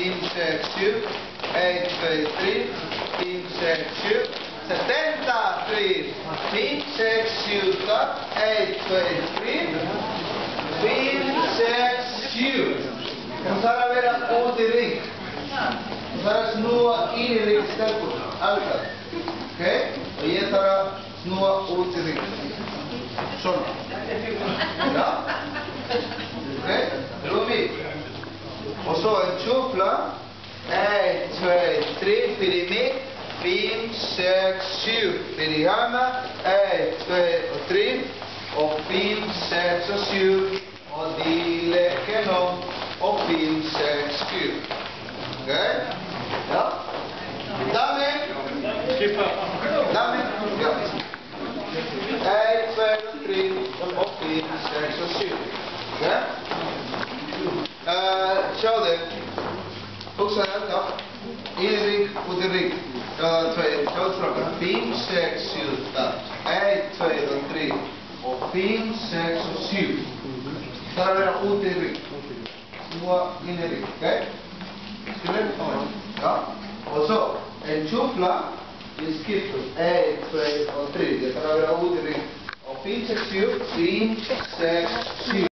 5, 6, 7, 1, 2, 3, 5, 6, 7, 73, 5, 6, 7, 1, 2, 3, 5, 6, 7. Dan zal er weer een oude ring. Dan zal er snua in de ring stelput. Altijd. Oké? En je zal snua oude ring. Zo. Ja? Oké? Robi. Och så en tjofla. 1, 2, 3 för i mitt. 5, 6, 7 för i hörna. 1, 2 och 3. Och 5, 6 och 7. Och de leker nå. Och 5, 6, 7. Okej? Ja? Dame? Dame? Ja. 1, 2 och 3. Och 5, 6 och 7. Okej? Hetzelfde. Ook zijn het toch? Eén ring voor de ring. 2, grootvrakken. 5, 6, 7. 1, 2, 3. Of 5, 6, 7. Dan hebben we een oude ring. Semua in de ring. Oké? Schrijf? Ja? En zo. En tjofla is skip. 1, 2, 3. Dan hebben we een oude ring. Of 5, 6, 7. 5, 6, 7.